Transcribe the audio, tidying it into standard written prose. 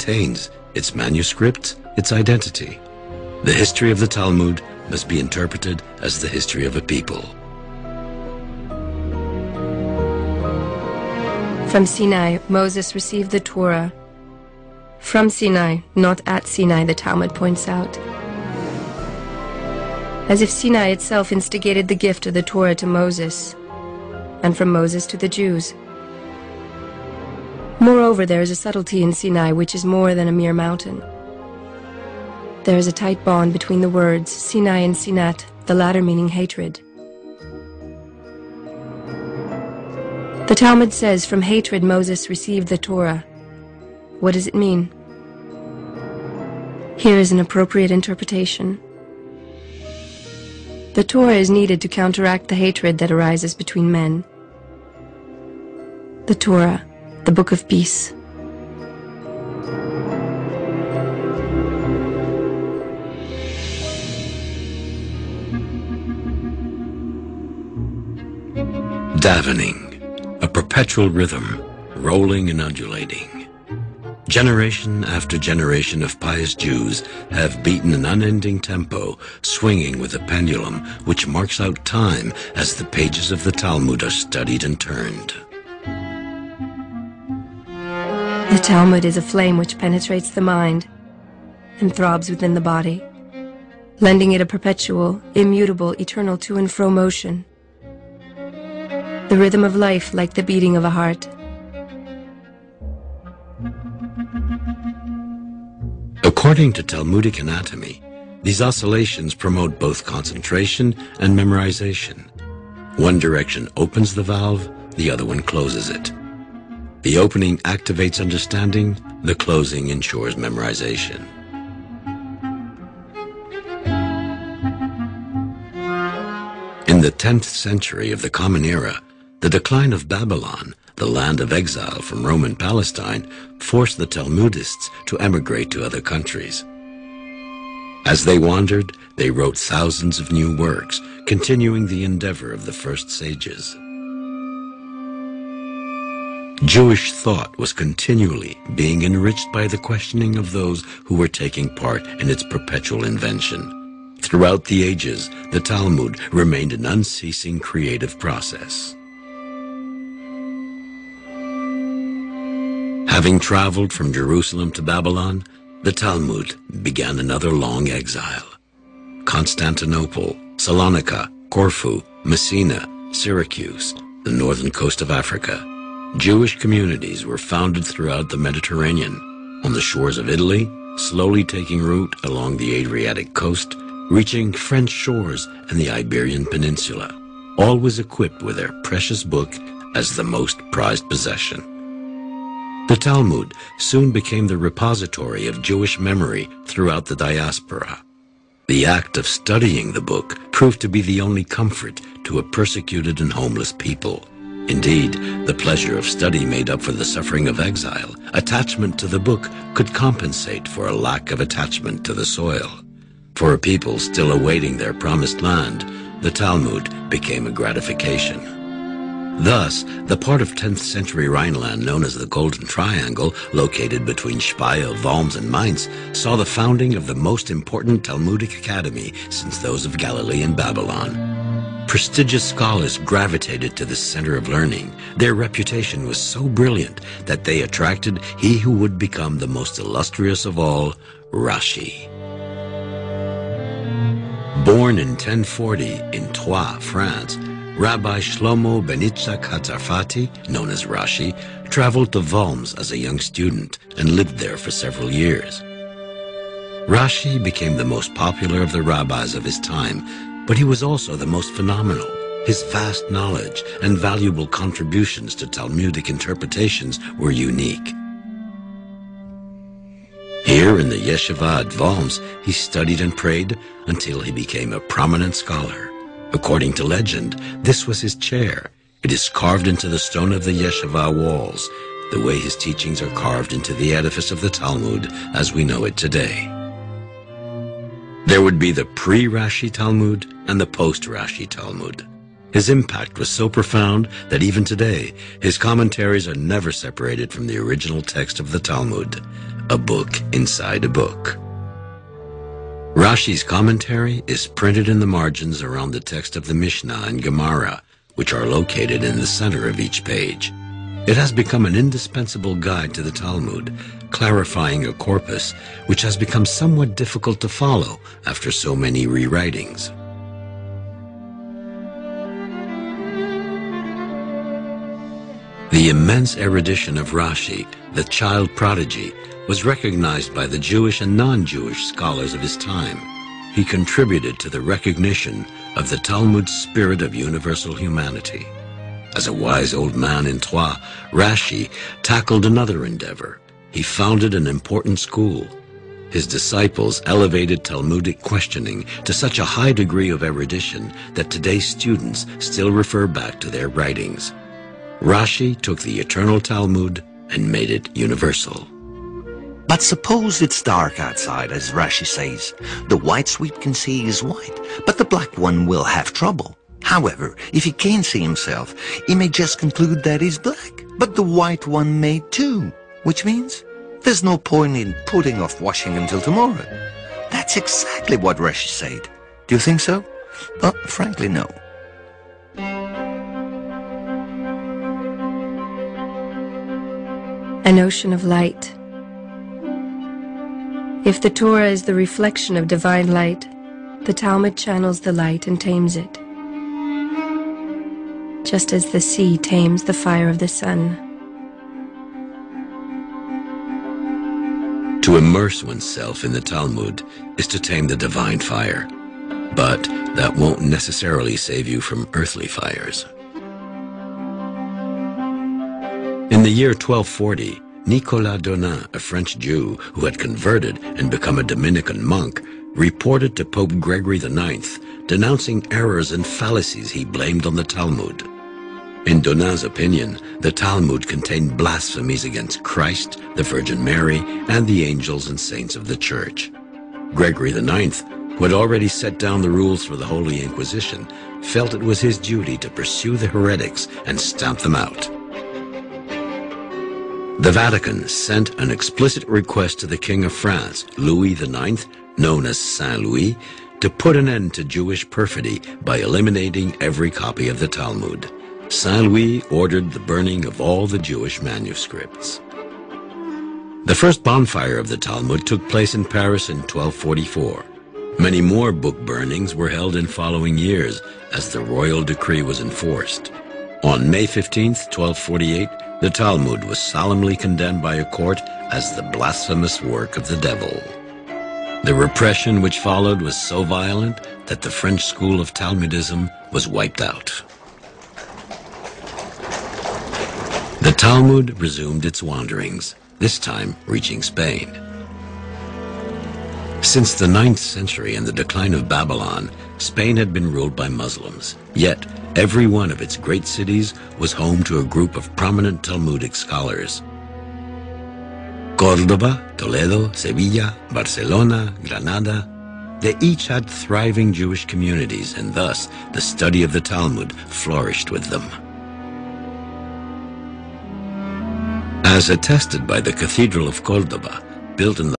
retains its manuscripts, its identity. The history of the Talmud must be interpreted as the history of a people. From Sinai, Moses received the Torah. From Sinai, not at Sinai, the Talmud points out. As if Sinai itself instigated the gift of the Torah to Moses, and from Moses to the Jews. Moreover, there is a subtlety in Sinai which is more than a mere mountain. There is a tight bond between the words Sinai and Sinat, the latter meaning hatred. The Talmud says, from hatred Moses received the Torah. What does it mean? Here is an appropriate interpretation. The Torah is needed to counteract the hatred that arises between men. The Torah, the book of peace. Davening, a perpetual rhythm, rolling and undulating. Generation after generation of pious Jews have beaten an unending tempo, swinging with a pendulum which marks out time as the pages of the Talmud are studied and turned. The Talmud is a flame which penetrates the mind and throbs within the body, lending it a perpetual, immutable, eternal to and fro motion. The rhythm of life like the beating of a heart. According to Talmudic anatomy, these oscillations promote both concentration and memorization. One direction opens the valve, the other one closes it. The opening activates understanding, the closing ensures memorization. In the 10th century of the Common Era, the decline of Babylon, the land of exile from Roman Palestine, forced the Talmudists to emigrate to other countries. As they wandered, they wrote thousands of new works, continuing the endeavor of the first sages. Jewish thought was continually being enriched by the questioning of those who were taking part in its perpetual invention. Throughout the ages, the Talmud remained an unceasing creative process. Having traveled from Jerusalem to Babylon, the Talmud began another long exile. Constantinople, Salonika, Corfu, Messina, Syracuse, the northern coast of Africa. Jewish communities were founded throughout the Mediterranean, on the shores of Italy, slowly taking root along the Adriatic coast, reaching French shores and the Iberian Peninsula, always equipped with their precious book as the most prized possession. The Talmud soon became the repository of Jewish memory throughout the diaspora. The act of studying the book proved to be the only comfort to a persecuted and homeless people. Indeed, the pleasure of study made up for the suffering of exile. Attachment to the book could compensate for a lack of attachment to the soil. For a people still awaiting their promised land, the Talmud became a gratification. Thus, the part of 10th century Rhineland known as the Golden Triangle, located between Speyer, Worms, and Mainz, saw the founding of the most important Talmudic academy since those of Galilee and Babylon. Prestigious scholars gravitated to this center of learning. Their reputation was so brilliant that they attracted he who would become the most illustrious of all, Rashi. Born in 1040 in Troyes, France, Rabbi Shlomo ben Yitzhak HaTzarfati, known as Rashi, traveled to Worms as a young student and lived there for several years. Rashi became the most popular of the rabbis of his time, but he was also the most phenomenal. His vast knowledge and valuable contributions to Talmudic interpretations were unique. Here in the yeshiva at Worms, he studied and prayed until he became a prominent scholar. According to legend, this was his chair. It is carved into the stone of the yeshiva walls, the way his teachings are carved into the edifice of the Talmud as we know it today. There would be the pre-Rashi Talmud and the post-Rashi Talmud. His impact was so profound that even today, his commentaries are never separated from the original text of the Talmud. a book inside a book. Rashi's commentary is printed in the margins around the text of the Mishnah and Gemara, which are located in the center of each page. It has become an indispensable guide to the Talmud, clarifying a corpus which has become somewhat difficult to follow after so many rewritings. The immense erudition of Rashi, the child prodigy, was recognized by the Jewish and non-Jewish scholars of his time. He contributed to the recognition of the Talmud's spirit of universal humanity. As a wise old man in Troyes, Rashi tackled another endeavor. He founded an important school. His disciples elevated Talmudic questioning to such a high degree of erudition that today's students still refer back to their writings. Rashi took the eternal Talmud and made it universal. But suppose it's dark outside, as Rashi says. The white sweep can see he is white, but the black one will have trouble. However, if he can't see himself, he may just conclude that he's black. But the white one may too, which means there's no point in putting off washing until tomorrow. That's exactly what Rashi said. Do you think so? Frankly, no. An ocean of light. If the Torah is the reflection of divine light, the Talmud channels the light and tames it, just as the sea tames the fire of the sun. To immerse oneself in the Talmud is to tame the divine fire, but that won't necessarily save you from earthly fires. In the year 1240, Nicolas Donin, a French Jew who had converted and become a Dominican monk, reported to Pope Gregory IX, denouncing errors and fallacies he blamed on the Talmud. In Donin's opinion, the Talmud contained blasphemies against Christ, the Virgin Mary, and the angels and saints of the Church. Gregory IX, who had already set down the rules for the Holy Inquisition, felt it was his duty to pursue the heretics and stamp them out. The Vatican sent an explicit request to the King of France, Louis IX, known as Saint Louis, to put an end to Jewish perfidy by eliminating every copy of the Talmud. Saint Louis ordered the burning of all the Jewish manuscripts. The first bonfire of the Talmud took place in Paris in 1244. Many more book burnings were held in following years as the royal decree was enforced. On May 15, 1248, the Talmud was solemnly condemned by a court as the blasphemous work of the devil. The repression which followed was so violent that the French school of Talmudism was wiped out. The Talmud resumed its wanderings, this time reaching Spain. Since the 9th century and the decline of Babylon, Spain had been ruled by Muslims. Yet, every one of its great cities was home to a group of prominent Talmudic scholars. Córdoba, Toledo, Sevilla, Barcelona, Granada, they each had thriving Jewish communities, and thus the study of the Talmud flourished with them. As attested by the Cathedral of Córdoba, built in the